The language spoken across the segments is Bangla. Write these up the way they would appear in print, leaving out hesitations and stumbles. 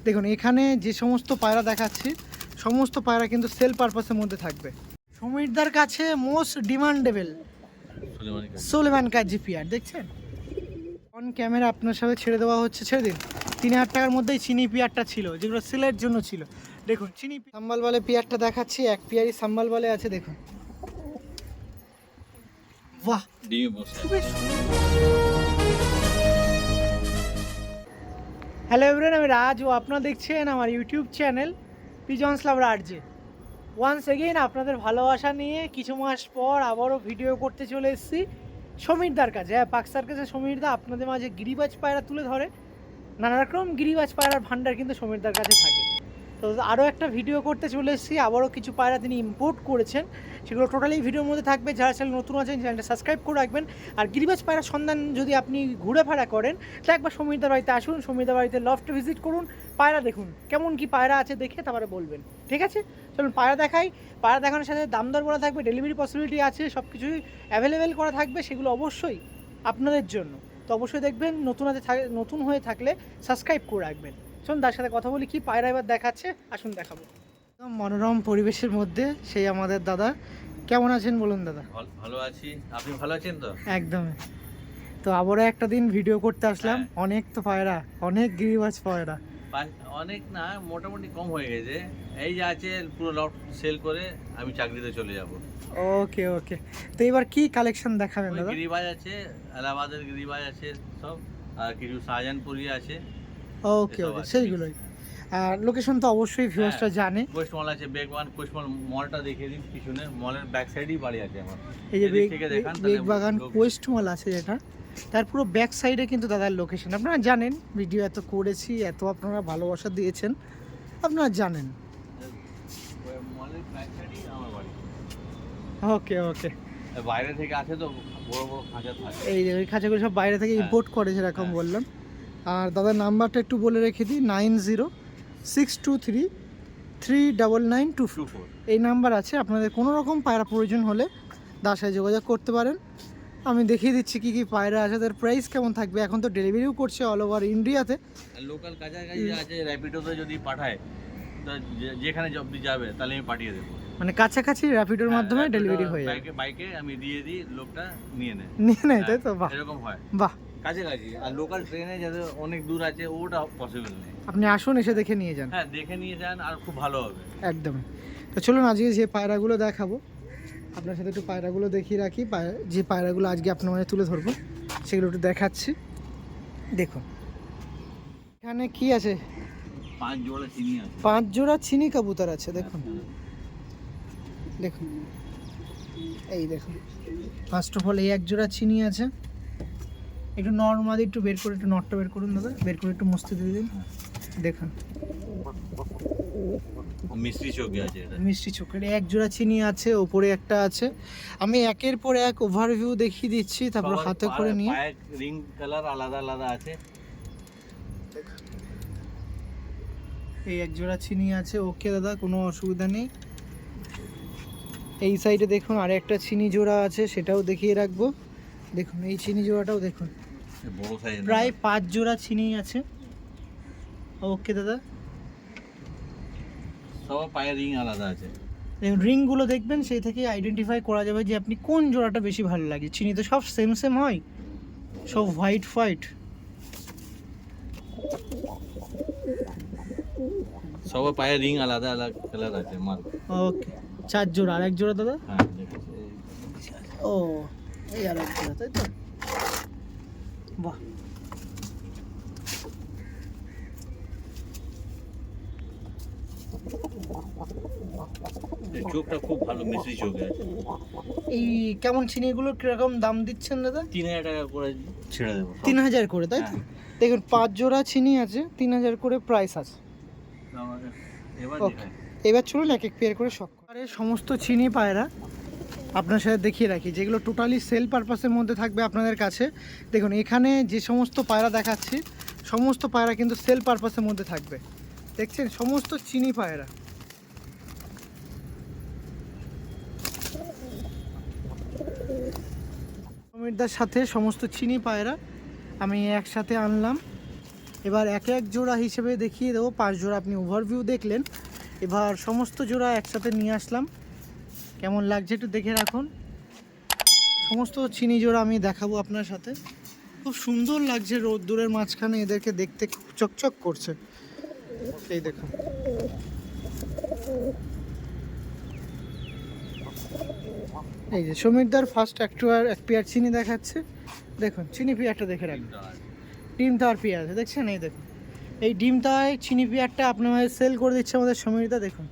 দেখুন এখানে যে সমস্ত পায়রা দেখাচ্ছি সমস্ত পায়রা কিন্তু সেল পারপাসের মধ্যে থাকবে। সমীরদার কাছে মোস্ট ডিমান্ডেবল সোলেমান কাজি পিয়ার দেখছেন অন ক্যামেরা আপনার সাথে ছেড়ে দেওয়া হচ্ছে, ছেড়ে দিন। 3000 টাকার মধ্যেই চিনি পিয়ারটা ছিল যেগুলো সেলের জন্য ছিল। দেখুন চিনি সাম্বাল বালে পিয়ারটা দেখাচ্ছি, এক পিয়ারই সাম্বাল বালে আছে দেখুন। বাহ হ্যালো এভরিওয়ান, আমি রাজ ও আপনারা দেখছেন আমার ইউটিউব চ্যানেল পিজনস লাভার আরজে। ওয়ান্স এগেইন আপনাদের ভালোবাসা নিয়ে কিছু মাস পর আবারও ভিডিও করতে চলে এসেছি সমীরদার কাছে। হ্যাঁ, পাক সার্কাসে সমীরদা আপনাদের মাঝে গিরিবাজ পায়রা তুলে ধরে, নানা রকম গিরিবাজ পায়রার ভান্ডার কিন্তু সমীরদার কাছে থাকে। তো আরও একটা ভিডিও করতে চলে এসেছি, আবারও কিছু পায়রা তিনি ইম্পোর্ট করেছেন, সেগুলো টোটালি ভিডিওর মধ্যে থাকবে। যারা চ্যানেল নতুন আছেন চ্যানেলটা সাবস্ক্রাইব করে রাখবেন। আর গিরিবাজ পায়রার সন্ধান যদি আপনি ঘুরেফেরা করেন তো একবার সমীরদার বাড়িতে আসুন, সমীরদার বাড়িতে লফটে ভিজিট করুন, পায়রা দেখুন কেমন কি পায়রা আছে, দেখে তারপরে বলবেন। ঠিক আছে, চলুন পায়রা দেখাই। পায়রা দেখানোর সাথে দাম দর বলা থাকবে, ডেলিভারি পসিবিলিটি আছে, সব কিছুই অ্যাভেলেবেল করা থাকবে, সেগুলো অবশ্যই আপনাদের জন্য। তো অবশ্যই দেখবেন, নতুন হয়ে থাকলে সাবস্ক্রাইব করে রাখবেন। চলুন তার সাথে কথা বলি, কি পায়রা এবার দেখাচ্ছে আসুন দেখাবো। একদম মনোরম পরিবেশের মধ্যে সেই আমাদের দাদা। কেমন আছেন বলুন দাদা? ভালো আছি, আপনি ভালো আছেন তো? একদম। তো আবারও একটা দিন ভিডিও করতে আসলাম। হ্যাঁ। অনেক তো পায়রা, অনেক গিরিবাজ পায়রা। অনেক না, মোটামুটি কম হয়ে গেছে। এই যে আছে পুরো লট সেল করে আমি চাকরিতে চলে যাব। ওকে ওকে, তো এবার কি কালেকশন দেখাবেন দাদা? গিরিবাজ আছে, এলাহাবাদের গিরিবাজ আছে সব, আর কিছু শাহজাহানপুরি আছে। ওকে ওকে, সেইগুলোই। আর লোকেশন তো অবশ্যই ভিউয়ার্সরা জানে। কোয়েস্ট মল আছে, বেগবান কোয়েস্ট মল, মলটা দেখিয়ে দিন পিছনে, মলের ব্যাক সাইডেই বাড়ি আছে আমার। এই যে বেগবাগান কোয়েস্ট মল আছে যেটা, তার পুরো ব্যাক সাইডে কিন্তু দাদার লোকেশন। আপনারা জানেন, ভিডিও এত করেছি, এত আপনারা ভালোবাসা দিয়েছেন, আপনারা জানেন। মলের ব্যাক সাইডেই আমার বাড়ি। ওকে ওকে, বাইরে থেকে আসে তো বড় বড় খাঁচা থাকে। এই যে ওই খাঁচাগুলো সব বাইরে থেকে ইম্পোর্ট করে যেরকম বললাম। আর দাদার নাম্বারটা একটু বলে রেখে দিই, 9062339924। এই নাম্বার আছে, আপনাদের কোনো রকম পায়রা প্রয়োজন হলে দাদার সাথে যোগাযোগ করতে পারেন। আমি দেখিয়ে দিচ্ছি কি কি পায়রা আছে, তাদের প্রাইস কেমন থাকবে। এখন তো ডেলিভারিও করছে অল ওভার ইন্ডিয়াতে। লোকাল কাছাকাছি আছে, র্যাপিডোতে যদি পাঠায় তো যেখানে অবধি যাবে তাহলে আমি পাঠিয়ে দেবো। মানে কাছাকাছি র্যাপিডোর মাধ্যমে ডেলিভারি হয়ে যায়। বাইকে আমি দিয়ে দিই, লোকটা নিয়ে নেয়। তাই তো? বাহ, এরকম হয়। বাহ, কাছাকাছি। আর লোকাল ট্রেনে যাদের অনেক দূর আছে ওটা পসিবল নেই। আপনি আসুন, এসে দেখে নিয়ে যান। হ্যাঁ, দেখে নিয়ে যান আর খুব ভালো হবে। একদম। তো চলুন আজকে যে পায়রাগুলো দেখাবো আপনার সাথে একটু পায়রাগুলো দেখিয়ে রাখি। যে পায়রাগুলো আজকে আপনার মাঝে তুলে ধরবো সেগুলো একটু দেখাচ্ছি। দেখুন এখানে কি আছে, 5 জোড়া চিনি আছে, 5 জোড়া চিনি কবুতর আছে। দেখুন দেখুন, এই দেখুন, ফার্স্ট অফ অল এই 1 জোড়া চিনি আছে। একটু নর্মালি একটু বের করে, একটু নটটা বের করুন দাদা, বের করে একটু মস্তি দিয়ে দিন। দেখুন মিষ্টি চোখে আছে এটা, মিষ্টি চোখের 1 জোড়া চিনি আছে, ওপরে একটা আছে। আমি একের পর এক ওভারভিউ দেখিয়ে দিচ্ছি, তারপর হাতে করে নিয়ে। রিং কালার আলাদা আলাদা আছে। এই 1 জোড়া চিনি আছে। ওকে দাদা, কোনো অসুবিধা নেই। এই সাইডে দেখুন আর একটা চিনি জোড়া আছে, সেটাও দেখিয়ে রাখবো। দেখুন এই চিনি জোড়াটাও দেখুন, বড় সাইজ, প্রায় 5 জোড়া চিনি আছে। ওকে দাদা, সব পায়ের রিং আলাদা আছে। রিংগুলো দেখবেন, সেই থেকে আইডেন্টিফাই করা যাবে যে আপনি কোন জোড়াটা বেশি ভালো লাগে। চিনি তো সব সেম সেম হয়, সব হোয়াইট হোয়াইট। সব পায়ের রিং আলাদা আলাদা কালার আছে মাল। ওকে, 4 জোড়া। আর 1 জোড়া দাদা? হ্যাঁ দেখেছি। ও, এই আর 1 জোড়া, তাই তো? বাহ, চোখটা খুব ভালো, মিষ্টি চোখে আছে। এই কেমন চিনিগুলো কিরকম দাম দিচ্ছেন দাদা? 3000 টাকা করে ছেড়ে দেবো। 3000 করে, তাই তো? দেখুন 5 জোড়া চিনি আছে, 3000 করে প্রাইস আছে। এবার চলুন এক এক পেয়ার করে শখ করে সমস্ত চিনি পায়রা আপনার সাথে দেখিয়ে রাখি, যেগুলো টোটালি সেল পারপাসের মধ্যে থাকবে আপনাদের কাছে। দেখুন এখানে যে সমস্ত পায়রা দেখাচ্ছি সমস্ত পায়রা কিন্তু সেল পারপাসের মধ্যে থাকবে। দেখছেন সমস্ত চিনি পায়রা। সমীরদার সাথে সমস্ত চিনি পায়রা আমি একসাথে আনলাম। এবার এক এক জোড়া হিসেবে দেখিয়ে দেবো। 5 জোড়া আপনি ওভারভিউ দেখলেন, এবার সমস্ত জোড়া একসাথে নিয়ে আসলাম। কেমন লাগছে একটু দেখে রাখুন। সমস্ত চিনি জোড়া আমি দেখাবো আপনার সাথে। খুব সুন্দর লাগছে রোদ্দুরের মাঝখানে এদেরকে দেখতে, খুব চকচক করছে। এই দেখুন, এই যে সমীরদার ফার্স্ট এক পেয়ার চিনি দেখাচ্ছে। দেখুন চিনি পেয়ারটা দেখে রাখুন, ডিম তাওয়ার পেয়ার আছে দেখছেন। এই দেখুন, এই ডিম তাওয়ায় চিনি পেয়ারটা আপনার সেল করে দিচ্ছে আমাদের সমীরদা। দেখুন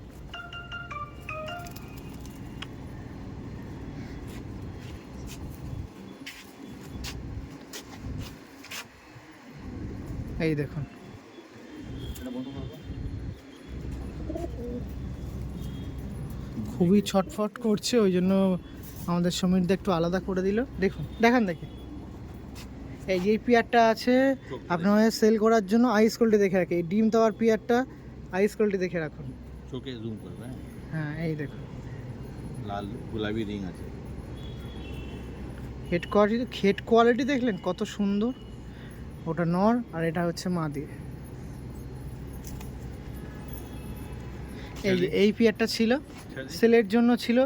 এই দেখুন, খুবই ছটফট করছে, ওই জন্য আমাদের সমীরদা একটু আলাদা করে দিল। দেখুন দেখান দেখি, এই যে পেয়ারটা আছে আপনার সেল করার জন্য। আইস কোয়ালিটি দেখে রাখে, এই ডিম তাওয়ার পেয়ারটা আইস কোয়ালিটি দেখে রাখুন। চোখে জুম করবে। হ্যাঁ এই দেখুন, লাল গোলাপি রিং আছে। হেড কোয়ালিটি দেখলেন কত সুন্দর। ওটা নর আর এটা হচ্ছে মাদি। এই যে এই পেয়ারটা ছিল সেলের জন্য, ছিল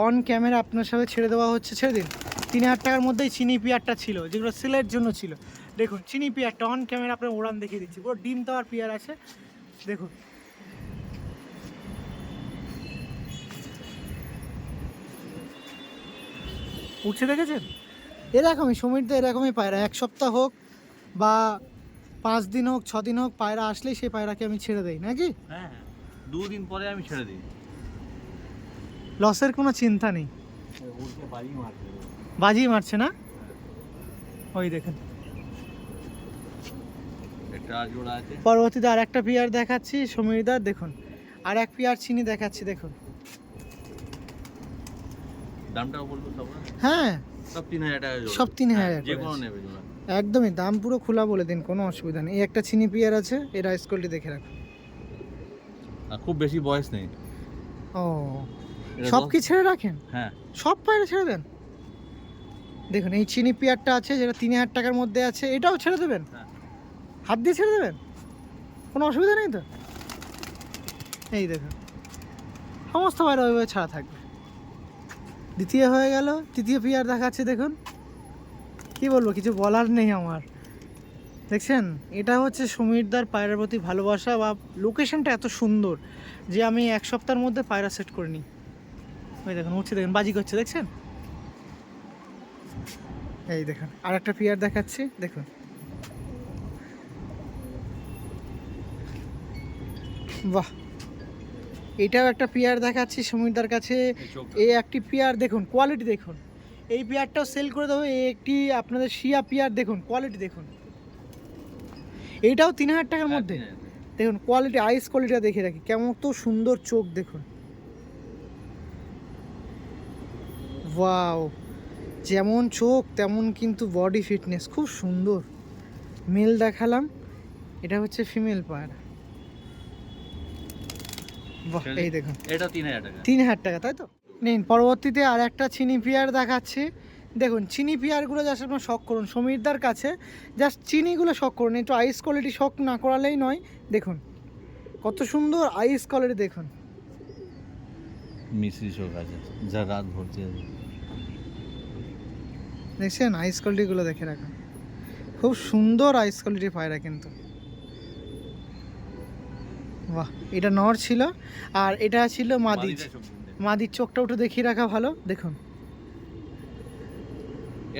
অন ক্যামেরা আপনার সাথে ছেড়ে দেওয়া হচ্ছে। ছেড়ে দিন। 3000 টাকার মধ্যেই চিনি পেয়ারটা ছিল, যেগুলো সেলের জন্য ছিল। দেখুন চিনি পেয়ারটা অন ক্যামেরা আপনার উড়ান দেখিয়ে দিচ্ছি। পুরো ডিম তাওয়ার পেয়ার আছে। দেখুন উঠছে দেখেছেন। এরকমই সমীরদা এরকমই পায়রা, 1 সপ্তাহ হোক বা 5 দিন হোক 6 দিন হোক, পায়রা আসলেই সেই পায়রাকে আমি ছেড়ে দেই নাকি। হ্যাঁ 2 দিন পরে আমি ছেড়ে দিই। লসের কোনো চিন্তা নেই। বাজি মারছে না। ওই দেখেন একটা জোড়া আছে। পরবর্তীতে আর একটা পেয়ার দেখাচ্ছি সমীরদার। দেখুন আর এক পেয়ার চিনি দেখাচ্ছি। দেখুন দামটাও বলবো সব। হ্যাঁ সব 3000 টাকা জোড়া। সব 3000 যে কোনো নেবে জোড়া। একদমই দাম পুরো খোলা বলে দিন, কোনো অসুবিধা নেই। এই একটা চিনি পেয়ার আছে, এর আইস কোয়ালিটি দেখে রাখুন। আর খুব বেশি বয়স নেই। ও সব কি ছেড়ে রাখেন? হ্যাঁ সব পায়রা ছেড়ে দেন। দেখুন এই চিনি পেয়ারটা আছে যেটা 3000 টাকার মধ্যে আছে, এটাও ছেড়ে দেবেন। হ্যাঁ। হাত দিয়ে ছেড়ে দেবেন, কোনো অসুবিধা নেই তো। এই দেখুন সমস্ত পায়রা ওইভাবে ছাড়া থাকবে। দ্বিতীয় হয়ে গেল, তৃতীয় পেয়ার দেখাচ্ছে। দেখুন কি বলবো, কিছু বলার নেই আমার। দেখছেন এটা হচ্ছে সমীরদার পায়রার প্রতি ভালোবাসা, বা লোকেশনটা এত সুন্দর যে আমি 1 সপ্তাহের মধ্যে পায়রা সেট করে নিই। ওই দেখুন উঠছে, দেখুন বাজি করছে দেখছেন। এই দেখুন আর একটা পেয়ার দেখাচ্ছি। দেখুন বাহ, এটাও একটা পেয়ার দেখাচ্ছি সমীরদার কাছে। এই একটি পেয়ার দেখুন, কোয়ালিটি দেখুন। এই পেয়ারটাও সেল করে দেবো। এই একটি আপনাদের শিয়া পেয়ার দেখুন, কোয়ালিটি দেখুন। এইটাও 3000 টাকার মধ্যে। দেখুন কোয়ালিটি, আইস কোয়ালিটিটা দেখে রাখি, কেমন তো সুন্দর চোখ দেখুন। ওয়াও, যেমন চোখ তেমন কিন্তু বডি ফিটনেস, খুব সুন্দর। মেল দেখালাম, এটা হচ্ছে ফিমেল পায়রা। বাহ এই দেখুন, এটা 3000 টাকা। 3000 টাকা তাই তো। নিন পরবর্তীতে আর একটা চিনি পেয়ার দেখাচ্ছি। দেখুন চিনি পেয়ারগুলো জাস্ট আপনার শখ করুন সমীরদার কাছে, জাস্ট চিনিগুলো শখ করুন, একটু আইস কোয়ালিটি শখ না করালেই নয়। দেখুন কত সুন্দর আইস কোয়ালিটি দেখুন। মিশ্রি চোখ আছে যা রাত ভর্তি আছে। দেখছেন আইস কোয়ালিটিগুলো দেখে রাখুন, খুব সুন্দর আইস কোয়ালিটি পায়রা কিন্তু। বাহ, এটা নর ছিল আর এটা ছিল মাদি। মাদির চোখটা একটু দেখিয়ে রাখা ভালো। দেখুন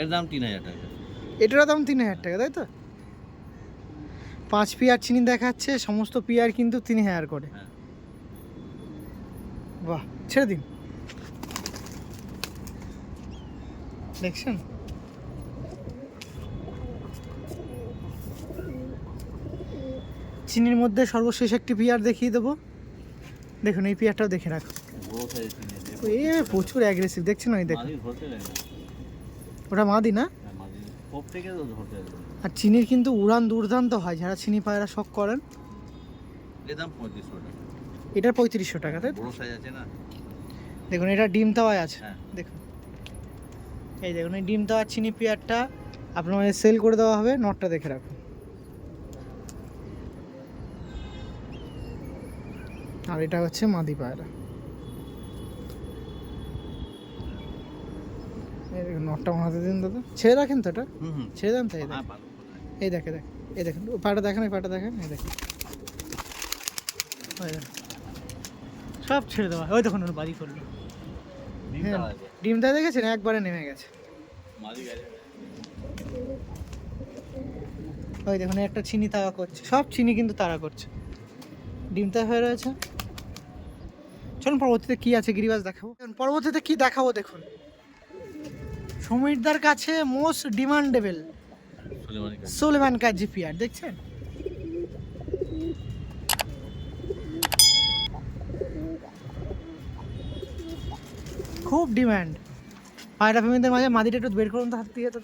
এর দাম 3000 টাকা। এটারও দাম 3000 টাকা তাই তো। 5 পেয়ার চিনি দেখাচ্ছে, সমস্ত পেয়ার কিন্তু 3000 করে। হ্যাঁ। বাহ ছেড়ে দিন। দেখছেন চিনির মধ্যে সর্বশেষ একটি পেয়ার দেখিয়ে দেবো। দেখুন এই পেয়ারটাও দেখে রাখো, এ প্রচুর অ্যাগ্রেসিভ দেখছেন। ওই দেখুন ওটা মাদি না। আর চিনির কিন্তু উড়ান দুর্দান্ত হয়, যারা চিনি পায়রা শখ করেন। এটার 3500 টাকা তাই তো। দেখুন এটা ডিম তাওয়ায় আছে। দেখুন এই দেখুন এই ডিম তাওয়ার চিনি পেয়ারটা আপনার সেল করে দেওয়া হবে। নটটা দেখে রাখুন। আর এটা হচ্ছে মাদি পায়রা। এই দেখুন নটটা মাথাতে দিন দাদা, ছেড়ে রাখেন তো এটা, ছেড়ে দেন তো। এই দেখেন, এই দেখে দেখ, এই দেখেন পায়রাটা দেখেন, এই পায়রাটা দেখেন, এই দেখেন, ওই দেখেন সব ছেড়ে দেওয়া। ওই দেখুন ওর বাড়ি করলো, হ্যাঁ ডিমটা দেখেছেন একবারে নেমে গেছে। ওই দেখুন একটা চিনি তাড়া করছে, সব চিনি কিন্তু তাড়া করছে, ডিমটা হয়ে রয়েছে। চলুন পরবর্তীতে কি আছে গিরিবাজ দেখাবো। পরবর্তীতে কি দেখাবো দেখুন, সমীরদার কাছে মোস্ট ডিমান্ডেবল সোলেমান কাট জিপিআর দেখছেন। খুব ডিমান্ড পায়রা প্রেমীদের মাঝে। মাদিটা একটু বের করুন তো হাত দিয়ে, তো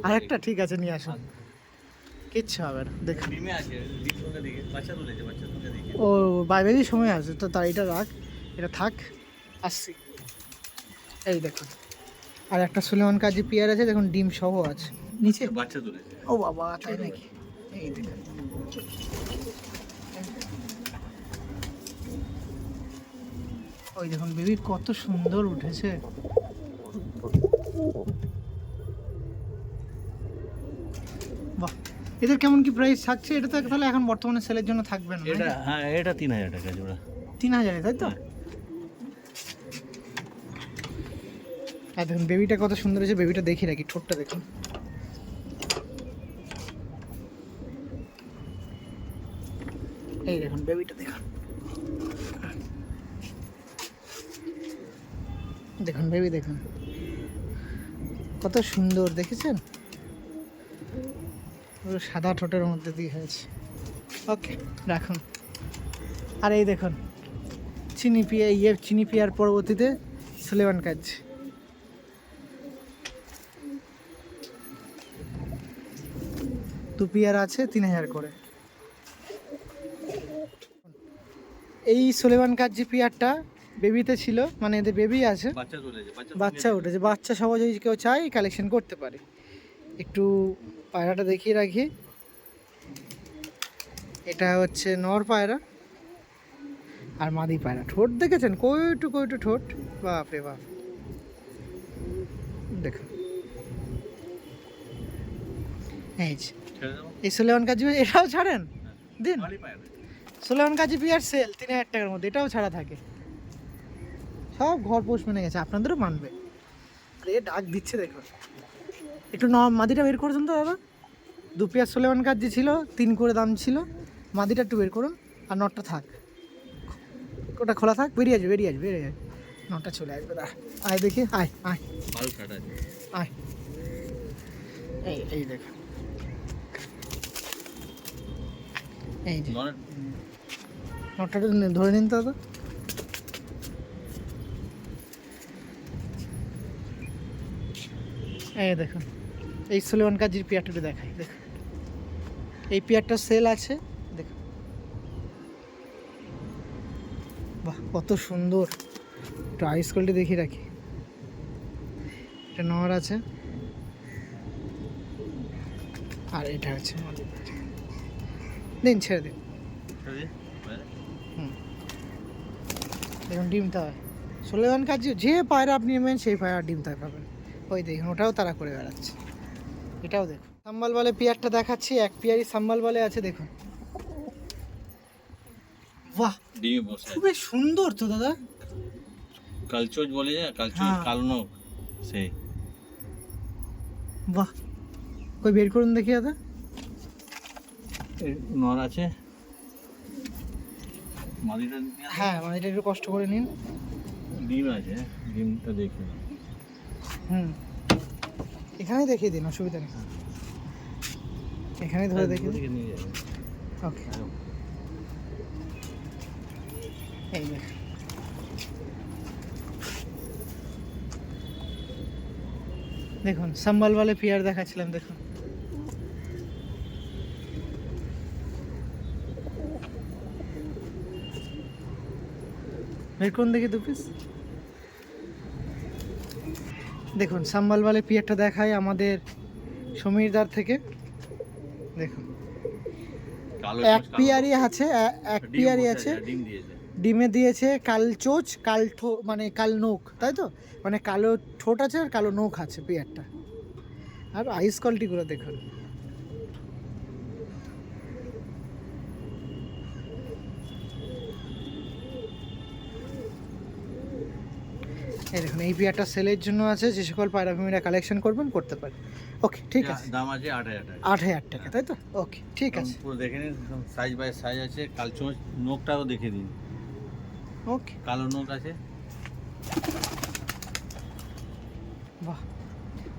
আরেকটা ঠিক আছে নিয়ে আসুন, কিচ্ছু হবে না। দেখুন ও বাইবেরই সময় আছে তো, তার এটা রাখ, এটা থাক, আসছি। এই দেখুন আর একটা সুলেমান কাজী পিয়ার আছে, দেখুন ডিম সহ আছে নিচে, বাচ্চা তুলেছে। ও বাবা তাই নাকি, এই দেখুন ওই দেখুন বেবি কত সুন্দর উঠেছে। বাহ, এদের কেমন কি প্রাইস থাকছে? এটা তো তাহলে এখন বর্তমানে সেলের জন্য থাকবে না, এটা হ্যাঁ এটা 3000 টাকা জোড়া। 3000 তাই তো? আর দেখুন বেবিটা কত সুন্দর হয়েছে, বেবিটা দেখি রাখি, ঠোঁটটা দেখুন। এই দেখুন বেবিটা দেখুন, দেখুন বেবি দেখুন কত সুন্দর, দেখেছেন? পুরো সাদা ঠোঁটের মধ্যে দিয়ে হয়েছে। ওকে রাখুন। আর এই দেখুন চিনি পিয়া, চিনি পিয়ার পরবর্তীতে সুলেমান কাজ। দু পিয়ার আছে 3000 করে। এই সুলেমান কাজ পিয়ারটা বেবিতে ছিল, মানে এদের বেবি আছে, বাচ্চা উঠেছে, বাচ্চা সবাই যদি কেউ চায় কালেকশন করতে পারে। একটু পায়রাটা দেখিয়ে রাখি, এটা হচ্ছে নর পায়রা আর মাদি পায়রা। ঠোঁট দেখেছেন কইটু কইটু ঠোঁট, বাপ রে বাপ। দেখুন এই সুলেমান কাজী, এটাও ছাড়েন দিন। সুলেমান কাজী পিয়ার সেল 3000 টাকার মধ্যে, এটাও ছাড়া থাকে। সব ঘর পোষ মেনে গেছে, আপনাদেরও মানবে। আরে ডাক দিচ্ছে দেখুন, একটু মাদিটা বের করছেন তো দাদা। 2 পেয়ার সুলেমান কাজী ছিল, 3 করে দাম ছিল। মাদিটা একটু বের করুন, আর নটটা থাক, ওটা খোলা থাক, বেরিয়ে আসবে বেরিয়ে আসবে বেরিয়ে আসবে, নটটা চলে আসবে। আয় দেখি, আয় আয় আয়, এই এই দেখুন, এই যে নটটা ধরে নিন তো দাদা। এই দেখুন এই সুলেমান কাজীর পেয়ারটা দেখাই, দেখুন এই পেয়ারটা সেল আছে, দেখুন বাহ কত সুন্দর। একটু আইস কোয়ালিটি দেখিয়ে রাখি, এটা নর আছে আর এটা আছে দিন, ছেড়ে দিন। দেখুন ডিমটা হয় সুলেমান কাজী, যে পায়রা আপনি নেবেন সেই পায়রা ডিমটা পাবেন। ওই দেখুন ওটাও তারা করে বেড়াচ্ছে, এটাও দেখুন। সাম্বাল বলে পেয়ারটা দেখাচ্ছি, এক পেয়ারই সাম্বাল বলে আছে, দেখুন বাহ খুবই সুন্দর তো দাদা। কালচোজ বলে যায়, কালচোজ কালনো সেই। বাহ কই বের করুন দেখি দাদা। নর আছে, মাদিটা হ্যাঁ মাদিটা একটু কষ্ট করে নিন। ডিম আছে, ডিমটা দেখে এখানেই দেখিয়ে দিন, অসুবিধা নেই, এখানেই ধরে দেখিয়ে দিন। নিয়ে যাবে। ওকে এই দেখ, দেখুন সাম্বাল বলে পেয়ার দেখাচ্ছিলাম, দেখুন বের করুন দেখি 2 পিস। দেখুন সাম্বাল বলে পিয়ারটা দেখায় আমাদের সমীরদার থেকে, দেখুন এক পেয়ারই আছে, এক পেয়ারই আছে, ডিমে দিয়েছে কাল চোচ কাল মানে কাল নোখ, তাই তো? মানে কালো ঠোঁট আছে আর কালো নোখ আছে পেয়ারটা। আর আইস কোয়ালিটিগুলো দেখুন, এই দেখুন। এই পেয়ারটা সেলের জন্য আছে, যে সকল পায়রা প্রেমীরা কালেকশন করবেন করতে পারে। ওকে ঠিক আছে, দাম আছে 8,000 টাকা। 8,000 টাকা, তাই তো? ওকে ঠিক আছে, পুরো দেখে নিন, সাইজ বাই সাইজ আছে। কালচোঁচ নোকটাও দেখে দিন, ওকে। কালো নোক আছে। বাহ,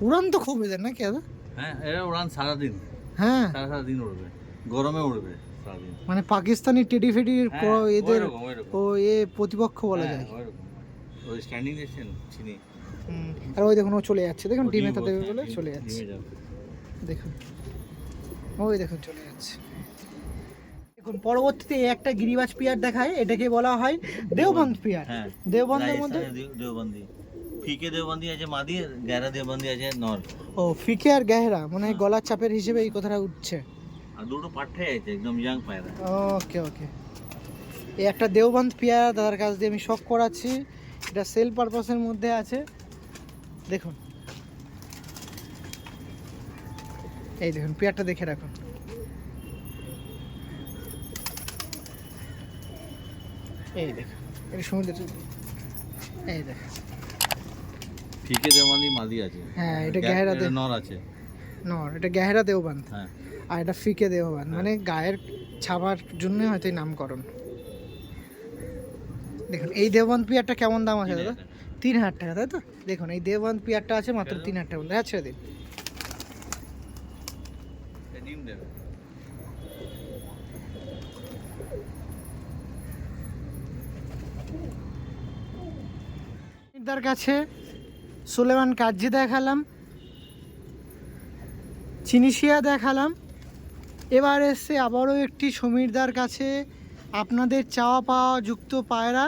উড়ান তো খুব এদের নাকি দাদা? হ্যাঁ, এরা উড়ান সারাদিন, হ্যাঁ, সারাদিন উড়বে, গরমে উড়বে সারাদিন। মানে পাকিস্তানি টেডি ফেডির এদের ওইরকম, ও এ প্রতিপক্ষ বলা যায়। ওইরকম। ওই স্ট্যান্ডিং দেখছেন চিনি। আর ওই দেখুন ও চলে যাচ্ছে, দেখুন ও ডিমে ডিম তা দেবে বসে, বলে ডিম- চলে যাচ্ছে, ডিমে যাবে। দেখুন ওই দেখুন চলে যাচ্ছে। দেখুন পরবর্তীতে এই একটা গিরিবাজ পেয়ার দেখায়, এটাকে বলা হয় দেওবন্দ পেয়ার। হ্যাঁ, দেওবন্দের মধ্যে রাজস্থানের দেওবন্দি, ফিকে দেওবন্দি আছে মাদি, গ্যারা দেওবন্দি আছে নর। ও ফিকে আর গেহরা, মানে গলার চাপের হিসেবে এই কথাটা উঠছে। আর দুটো পাঠে আছে একদম ইয়াং পায়রা। ওকে ওকে, এই একটা দেওবন্দ পেয়ার দাদার কাছ দিয়ে আমি শখ করাচ্ছি, এটা সেল পারপাসের মধ্যে আছে। দেখুন এই দেখুন পেয়ারটা দেখে রাখুন, এই দেখুন এটা সমুদ্র, এই দেখুন। ফিকে দেওবন্দি মাদি আছে। হ্যাঁ, এটা গেহরা এটা নর আছে। নর, এটা গেহরা দেওবন্দ। হ্যাঁ, আর এটা ফিকে দেওবন্দ, মানে গায়ের ছাপার জন্য হয়তো এই নামকরণ। দেখুন এই দেওবন্দ পেয়ারটা কেমন দাম আছে দাদা? 3,000 টাকা, তাই তো? দেখুন এই দেওবন্দ পেয়ারটা আছে মাত্র 3,000 টাকা। হ্যাঁ ছেড়ে দিন। ডিম দেবে। তার কাছে সুলেমান কাজি দেখালাম, চিনিশিয়া দেখালাম, এবার এসছে আবারও একটি সমীরদার কাছে আপনাদের চাওয়া পাওয়া যুক্ত পায়রা,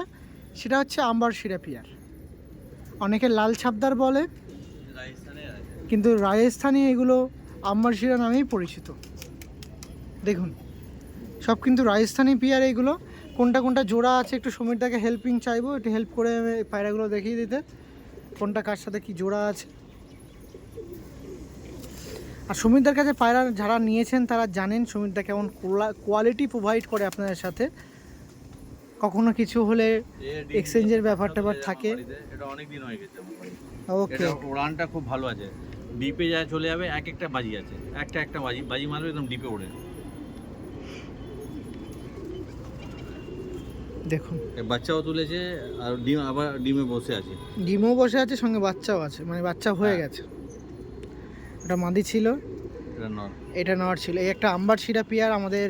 সেটা হচ্ছে আম্বারশিরা পেয়ার। অনেকে লাল ছাপদার বলে, রাজস্থানের আছে। কিন্তু রাজস্থানি এগুলো আম্বারশিরা নামেই পরিচিত। দেখুন সব কিন্তু রাজস্থানি পেয়ার এইগুলো। কোনটা কোনটা জোড়া আছে একটু সমীরদাকে হেল্পিং চাইবো, একটু হেল্প করে এই পায়রাগুলো দেখিয়ে দিতে, কোনটা কার সাথে কি জোড়া আছে। আর সমীরদার কাছে পায়রা যারা নিয়েছেন তারা জানেন সমীরদা কেমন কোয়ালিটি প্রোভাইড করে আপনাদের সাথে। কখনো কিছু হলে এক্সচেঞ্জের ব্যাপার ট্যাপার থাকে। এটা অনেক দিন হয়ে গেছে। ওকে, এটা উড়ানটা খুব ভালো আছে, ডিপে যায় চলে যাবে। এক একটা বাজি আছে, একটা বাজি বাজি মারবে একদম ডিপে উড়ে। দেখুন এই বাচ্চাও তুলেছে, আর ডিম আবার ডিমে বসে আছে। ডিমও বসে আছে, সঙ্গে বাচ্চাও আছে, মানে বাচ্চা হয়ে গেছে। ওটা মাদি ছিল, এটা নর। এটা নেওয়ার ছিল। এই একটা আম্বারশিরা পেয়ার আমাদের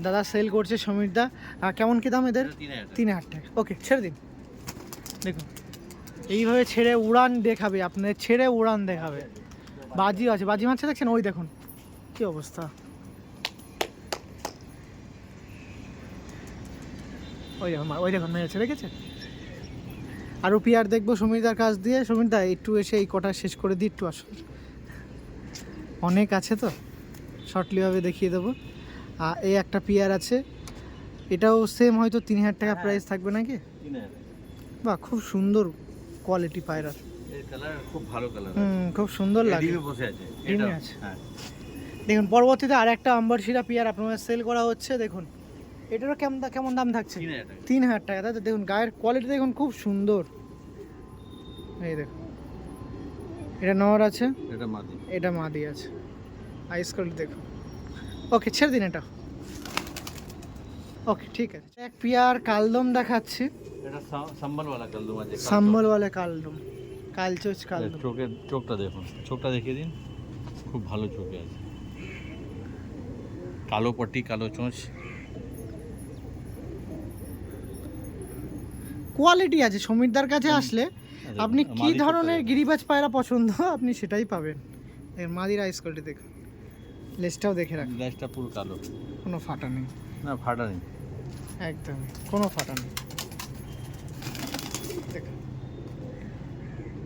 দাদা সেল করছে সমীরদা। কেমন কি দাম এদের? 3,000 টাকা। ওকে ছেড়ে দিন। দেখুন এইভাবে ছেড়ে উড়ান দেখাবে, আপনাদের ছেড়ে উড়ান দেখাবে। বাজি আছে, বাজি মারছে দেখছেন, ওই দেখুন কি অবস্থা। ওই দেখুন মেরেছে, দেখেছে। আরও পেয়ার দেখবো সমীরদার কাছ দিয়ে। সমীরদা একটু এসে এই কটা শেষ করে দিই, একটু আসুন, অনেক আছে তো, শর্টলিভাবে দেখিয়ে দেবো। এই একটা পেয়ার আছে, এটাও সেম হয়তো 3,000 টাকা প্রাইস থাকবে নাকি? বাহ, খুব সুন্দর কোয়ালিটি পায়রার। এর কালার খুব ভালো কালার। খুব সুন্দর লাগে। ডিমে বসে আছে। ডিমে আছে। দেখুন পরবর্তীতে আর একটা আম্বারশিরা পেয়ার আপনাদের সেল করা হচ্ছে। দেখুন এটারও কেমন দাম থাকছে? 3,000 টাকা, তাই তো? দেখুন গায়ের কোয়ালিটি দেখুন, খুব সুন্দর। এই দেখুন এটা নর আছে, এটা মাদি, এটা মাদি আছে। আইস কোয়ালিটি দেখুন। ওকে ছেড়ে দিন এটা। ওকে ঠিক আছে। এক পেয়ার কালদম দেখাচ্ছি, এটা সাম্বলওয়ালা কালদম আছে। সাম্বলওয়ালা কালদম, কালচোচ কালদম। চোখটা দেখুন, চোখটা দেখিয়ে দিন, খুব ভালো চোখে আছে। কালো পট্টি, কালো চোঁচ, কোয়ালিটি আছে। সমীরদার কাছে আসলে আপনি কি ধরনের গিরিবাজ পায়রা পছন্দ আপনি সেটাই পাবেন। মাদির আইস কোয়ালিটি দেখুন, লেজটাও দেখে রাখুন, লেজটা পুরো কালো, কোনো ফাটা নেই। না ফাটা নেই, একদম কোনো ফাটা নেই। দেখুন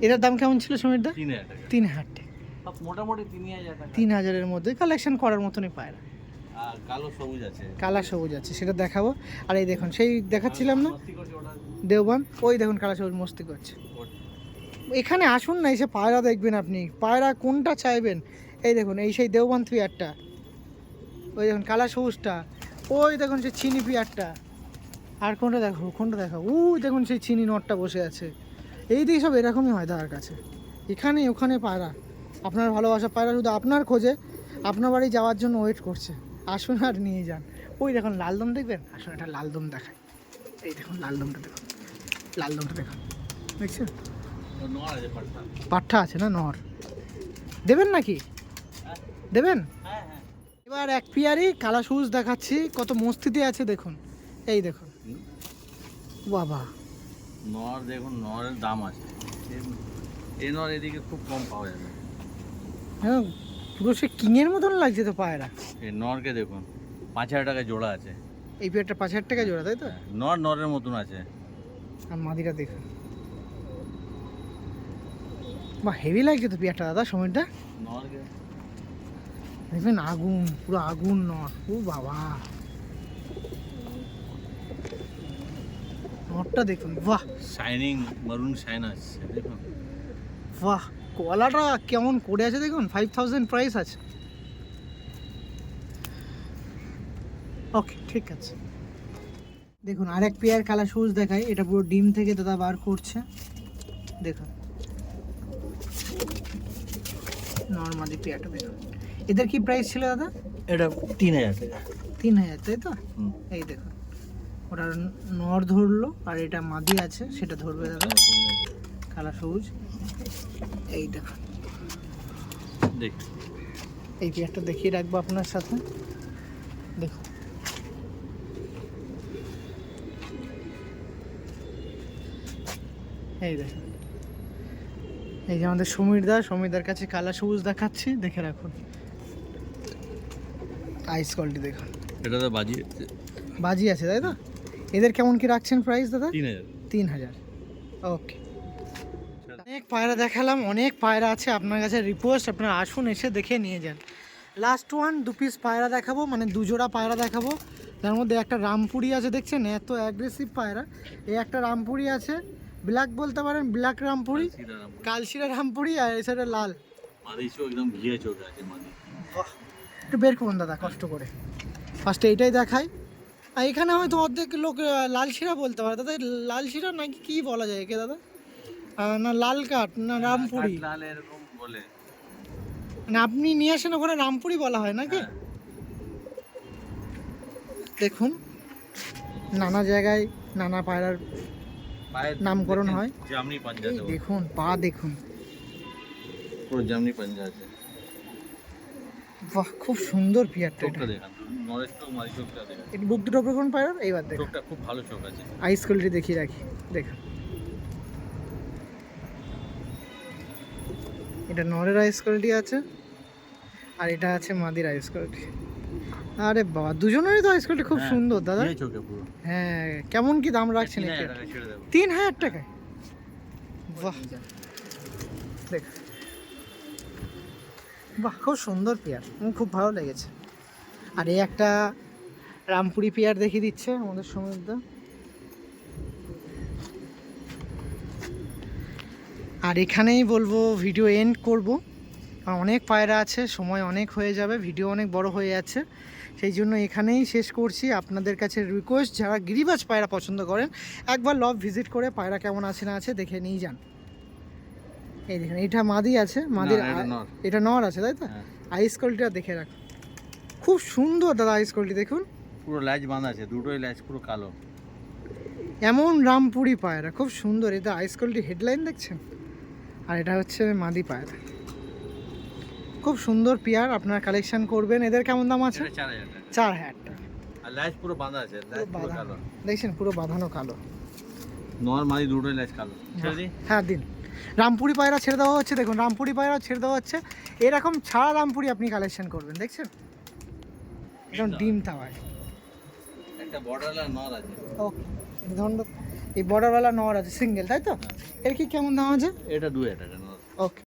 এটার দাম কেমন ছিল সমীরদা? 3,000 টাকা। 3,000 টাকা, মোটামুটি 3,000 টাকা। 3,000-এর মধ্যে কালেকশন করার মতনই পায়রা। আর কালো সবুজ আছে। কালা সবুজ আছে, সেটা দেখাবো। আর এই দেখুন সেই দেখাচ্ছিলাম না মস্তি করছে ওটা। দেওবান, ওই দেখুন কালা সবুজ মস্তি করছে। এখানে আসুন না, এসে পায়রা দেখবেন আপনি, পায়রা কোনটা চাইবেন। এই দেখুন এই সেই দেওবান পিয়ারটা, ওই দেখুন কালা সবুজটা, ওই দেখুন সেই চিনি পিয়ারটা। আর কোনটা দেখো, কোনটা দেখো, ওই দেখুন সেই চিনি নটটা বসে আছে। এই দিকে সব এরকমই হয় দাদার কাছে, এখানে ওখানে পায়রা। আপনার ভালোবাসা পায়রা শুধু আপনার খোঁজে, আপনার বাড়ি যাওয়ার জন্য ওয়েট করছে। আসুন আর নিয়ে যান। ওই দেখুন লালদম দেখবেন, আসুন একটা লালদম দেখায়। এই দেখুন লালদমটা দেখুন, লালদমটা দেখুন, দেখছেন ও নর আছে পাট্টা। পাঠা আছে না নর, দেবেন নাকি? হ্যাঁ দেবেন। হ্যাঁ হ্যাঁ। এবার এক পিয়ারি কালা সবুজ দেখাচ্ছি, কত মস্তিতে আছে দেখুন। এই দেখুন বাবা, নর দেখুন, নরের দাম আছে। এই নর এদিকে খুব কম পাওয়া যাবে। হ্যাঁ পুরো সে কিংয়ের মতন লাগছে তো পায়রা। এই নরকে দেখুন 5,000 টাকায় জোড়া আছে। এই পিয়ারটা 5,000 টাকা জোড়া, তাই তো? নর নরের মতন আছে। আর মাদিটা দেখুন, বাহ হেভি লাগছে তো পিয়ারটা দাদা, সময়টা নরকে দেখবেন আগুন, পুরো আগুন নর। ও বাবা, নরটা দেখুন, বাহ শাইনিং মারুন শাইন আসছে দেখুন। বাহ, কলাটা কেমন করে আছে দেখুন, 5,000 প্রাইস আছে। ওকে ঠিক আছে। দেখুন আরেক পেয়ার কালা সবুজ দেখায়, এটা পুরো ডিম থেকে দাদা বার করছে। দেখুন নর্মালি পেয়ারটা দেখুন। এদের কি প্রাইস ছিল দাদা? এটা 3,000 টাকা। 3,000, তাই তো? হুম। এই দেখুন ওটা নর ধরলো, আর এটা মাদি আছে সেটা ধরবে দাদা, কালা সবুজ। এই দেখুন দেখ এই পেয়ারটা দেখিয়ে রাখবো আপনার সাথে। দেখুন এই দেখুন, এই যে আমাদের সমীরদার কাছে কালা সবুজ দেখাচ্ছি, দেখে রাখুন। আইস কোয়ালিটি দেখুন, এটা তো বাজি বাজি আছে তাই তো? এদের কেমন কি রাখছেন প্রাইস দাদা? 3,000। 3,000। ওকে, অনেক পায়রা দেখালাম, অনেক পায়রা আছে আপনার কাছে। রিকোয়েস্ট আপনারা আসুন, এসে দেখে নিয়ে যান। লাস্ট ওয়ান 2 পিস পায়রা দেখাবো, মানে 2 জোড়া পায়রা দেখাবো। তার মধ্যে একটা রামপুরি আছে, দেখছেন এত অ্যাগ্রেসিভ পায়রা। এই একটা রামপুরি আছে, ব্ল্যাক বলতে পারেন, ব্ল্যাক রামপুরি, কালশিরা রামপুরি, আর এই সাইডে লাল। মাদি চোখ একদম ঘিয়ে চোখ আছে মাদি। বাহ, একটু বের করুন দাদা কষ্ট করে, ফার্স্টে এইটাই দেখাই। আর এখানে হয়তো অর্ধেক লোক লাল শিরা বলতে পারে দাদা, লাল শিরা নাকি কি বলা যায় একে দাদা? না লাল কাঠ না রামপুরি, লাল এরকম বলে। মানে আপনি নিয়ে আসেন ওখানে রামপুরি বলা হয় নাকি? হ্যাঁ। দেখুন নানা জায়গায় নানা পায়রার পায়ের নামকরণ হয়। জামনি পাঞ্জা এই দেবো। দেখুন পা দেখুন, পুরো জামনি পাঞ্জা আছে। বাহ খুব সুন্দর পিয়ারটা। চোখটা দেখান, নরেশ চোখ মাদি চোখটা দেখান। এটা বুক দুটো কোন পায়রার, এইবার দেখুন চোখটা খুব ভালো চোখ আছে। আইস কোয়ালিটি দেখিয়ে রাখি। দেখুন এটা নরের আইস কোয়ালিটি আছে, আর এটা আছে মাদির আইস কোয়ালিটি। আরে বাবা, দুজনেরই তো আইস কোয়ালিটি খুব হ্যাঁ, সুন্দর দাদা। ঘিয়ে চোখে পুরো। হ্যাঁ কেমন কি দাম রাখছেন? 3,000 টাকা ছেড়ে দেবো। 3,000 টাকায়? বাহ দেখ, বাহ খুব সুন্দর পেয়ার, আমার খুব ভালো লেগেছে। আর এই একটা রামপুরি পেয়ার দেখিয়ে দিচ্ছে আমাদের সমুদ্র। আর এখানেই বলবো ভিডিও এন্ড করব, কারণ অনেক পায়রা আছে, সময় অনেক হয়ে যাবে, ভিডিও অনেক বড় হয়ে যাচ্ছে, সেই জন্য এখানেই শেষ করছি। আপনাদের কাছে রিকোয়েস্ট, যারা গিরিবাজ পায়রা পছন্দ করেন একবার লব ভিজিট করে পায়রা কেমন আছে না আছে দেখে নিয়ে যান। এই দেখেন এটা মাদি আছে, মাদির না, এটা নর। এটা নর আছে তাই তো? হ্যাঁ। আইস কোয়ালিটিটা দেখে রাখুন, খুব সুন্দর দাদা আইস কোয়ালিটি দেখুন। পুরো ল্যাজ বাঁধা আছে, দুটোই ল্যাজ পুরো কালো। এমন রামপুরি পায়রা খুব সুন্দর, এটা আইস কোয়ালিটি হেডলাইন দেখছেন, আর এটা হচ্ছে মাদি পায়রা। খুব সুন্দর পেয়ার, আপনারা কালেকশন করবেন। এদের কেমন দাম আছে? এটা 4,000 টাকা। 4,000 টাকা। আর ল্যাজ পুরো বাঁধা আছে, ল্যাজ পুরো কালো। দেখছেন পুরো বাঁধানো কালো। নর মাদি দুটোই ল্যাজ কালো। ছেড়ে দিই। হ্যাঁ দিন। রামপুরি পায়রা ছেড়ে দেওয়া হচ্ছে, দেখুন রামপুরি পায়রা ছেড়ে দেওয়া হচ্ছে। এরকম ছাড়া রামপুরি আপনি কালেকশন করবেন, দেখছেন এখন ডিম তাওয়ায়। একটা বর্ডারলার নর আছে। ওকে ধন্যবাদ। এই বর্ডারওয়ালা নর আছে সিঙ্গেল, তাই তো? এর কি কেমন দাম আছে? এটা 2,000 টাকা নর। ওকে।